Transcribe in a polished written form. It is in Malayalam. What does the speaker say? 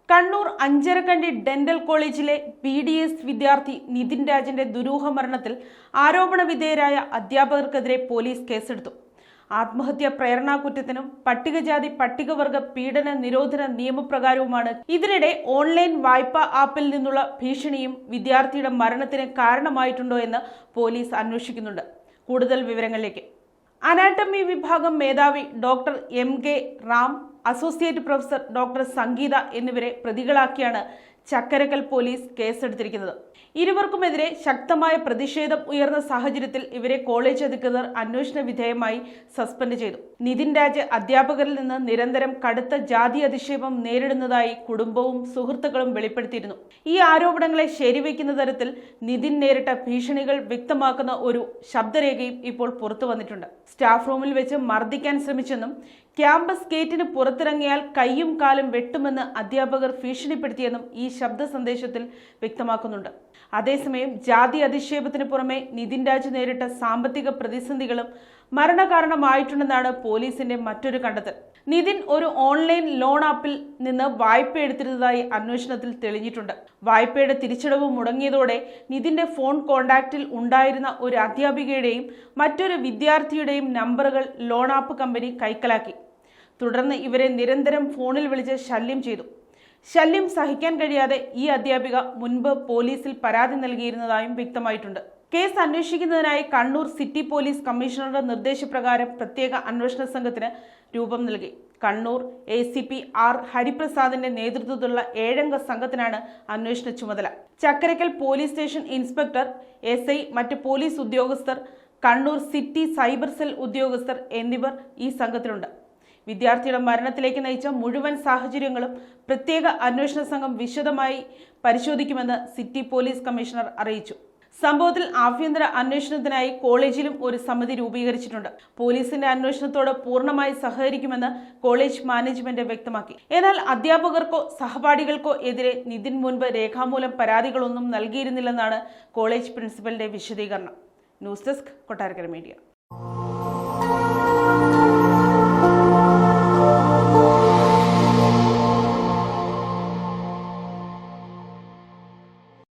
കണ്ണൂർ അഞ്ചരക്കണ്ടി ഡെന്റൽ കോളേജിലെ BDS വിദ്യാർത്ഥി നിതിൻ രാജിന്റെ ദുരൂഹ മരണത്തിൽ ആരോപണ വിധേയരായ അധ്യാപകർക്കെതിരെ പോലീസ് കേസെടുത്തു. ആത്മഹത്യാ പ്രേരണാകുറ്റത്തിനും പട്ടികജാതി പട്ടികവർഗ പീഡന നിരോധന നിയമപ്രകാരവുമാണ്. ഇതിനിടെ ഓൺലൈൻ വായ്പാ ആപ്പിൽ നിന്നുള്ള ഭീഷണിയും വിദ്യാർത്ഥിയുടെ മരണത്തിന് കാരണമായിട്ടുണ്ടോ എന്ന് പോലീസ് അന്വേഷിക്കുന്നുണ്ട്. കൂടുതൽ വിവരങ്ങളിലേക്ക്. അനാട്ടമി വിഭാഗം മേധാവി doctor MK Ram, associate professor doctor Sangeetha എന്നിവരെ പ്രതികളാക്കിയാണ് ചക്കരക്കൽ പോലീസ് കേസെടുത്തിരിക്കുന്നത്. ഇരുവർക്കുമെതിരെ ശക്തമായ പ്രതിഷേധം ഉയർന്ന സാഹചര്യത്തിൽ ഇവരെ കോളേജ് അധികൃതർ അന്വേഷണ വിധേയമായി സസ്പെൻഡ് ചെയ്തു. നിതിൻ രാജ് അധ്യാപകരിൽ നിന്ന് നിരന്തരം കടുത്ത ജാതി അധിക്ഷേപം നേരിടുന്നതായി കുടുംബവും സുഹൃത്തുക്കളും വെളിപ്പെടുത്തിയിരുന്നു. ഈ ആരോപണങ്ങളെ ശരിവയ്ക്കുന്ന തരത്തിൽ നിതിൻ നേരിട്ട ഭീഷണികൾ വ്യക്തമാക്കുന്ന ഒരു ശബ്ദരേഖയും ഇപ്പോൾ പുറത്തു വന്നിട്ടുണ്ട്. സ്റ്റാഫ് റൂമിൽ വെച്ച് മർദ്ദിക്കാൻ ശ്രമിച്ചെന്നും ക്യാമ്പസ് ഗേറ്റിന് പുറത്തിറങ്ങിയാൽ കൈയും കാലും വെട്ടുമെന്ന് അധ്യാപകർ ഭീഷണിപ്പെടുത്തിയെന്നും ഈ ശബ്ദ സന്ദേശത്തിൽ വ്യക്തമാക്കുന്നുണ്ട്. അതേസമയം ജാതി അധിക്ഷേപത്തിന് പുറമെ നിതിൻ രാജ് നേരിട്ട സാമ്പത്തിക പ്രതിസന്ധികളും മരണകാരണമായിട്ടുണ്ടെന്നാണ് പോലീസിന്റെ മറ്റൊരു കണ്ടെത്തൽ. നിതിൻ ഒരു ഓൺലൈൻ ലോൺ ആപ്പിൽ നിന്ന് വായ്പ എടുത്തിരുന്നതായി അന്വേഷണത്തിൽ തെളിഞ്ഞിട്ടുണ്ട്. വായ്പയുടെ തിരിച്ചടവ് മുടങ്ങിയതോടെ നിതിന്റെ ഫോൺ കോൺടാക്റ്റിൽ ഉണ്ടായിരുന്ന ഒരു അധ്യാപികയുടെയും മറ്റൊരു വിദ്യാർത്ഥിയുടെയും നമ്പറുകൾ ലോൺ ആപ്പ് കമ്പനി കൈക്കലാക്കി. തുടർന്ന് ഇവരെ നിരന്തരം ഫോണിൽ വിളിച്ച് ശല്യം ചെയ്തു. ശല്യം സഹിക്കാൻ കഴിയാതെ ഈ അധ്യാപിക മുൻപ് പോലീസിൽ പരാതി നൽകിയിരുന്നതായും വ്യക്തമായിട്ടുണ്ട്. കേസ് അന്വേഷിക്കുന്നതിനായി കണ്ണൂർ സിറ്റി പോലീസ് കമ്മീഷണറുടെ നിർദ്ദേശപ്രകാരം പ്രത്യേക അന്വേഷണ സംഘത്തിന് രൂപം നൽകി. കണ്ണൂർ ACP R ഹരിപ്രസാദിന്റെ നേതൃത്വത്തിലുള്ള 7-അംഗ സംഘത്തിനാണ് അന്വേഷണ ചുമതല. Chakkarakkal police station inspector, SI, മറ്റ് പോലീസ് ഉദ്യോഗസ്ഥർ, കണ്ണൂർ സിറ്റി സൈബർ സെൽ ഉദ്യോഗസ്ഥർ എന്നിവർ ഈ സംഘത്തിലുണ്ട്. വിദ്യാർത്ഥിയുടെ മരണത്തിലേക്ക് നയിച്ച മുഴുവൻ സാഹചര്യങ്ങളും പ്രത്യേക അന്വേഷണ സംഘം വിശദമായി പരിശോധിക്കുമെന്ന് സിറ്റി പോലീസ് കമ്മീഷണർ അറിയിച്ചു. സംഭവത്തിൽ ആഭ്യന്തര അന്വേഷണത്തിനായി കോളേജിലും ഒരു സമിതി രൂപീകരിച്ചിട്ടുണ്ട്. പോലീസിന്റെ അന്വേഷണത്തോട് പൂർണ്ണമായി സഹകരിക്കുമെന്ന് കോളേജ് മാനേജ്മെന്റ് വ്യക്തമാക്കി. എന്നാൽ അധ്യാപകർക്കോ സഹപാഠികൾക്കോ എതിരെ നിതിൻ മുൻപ് രേഖാമൂലം പരാതികളൊന്നും നൽകിയിരുന്നില്ലെന്നാണ് കോളേജ് പ്രിൻസിപ്പലിന്റെ വിശദീകരണം. News desk, Kottarakkara media.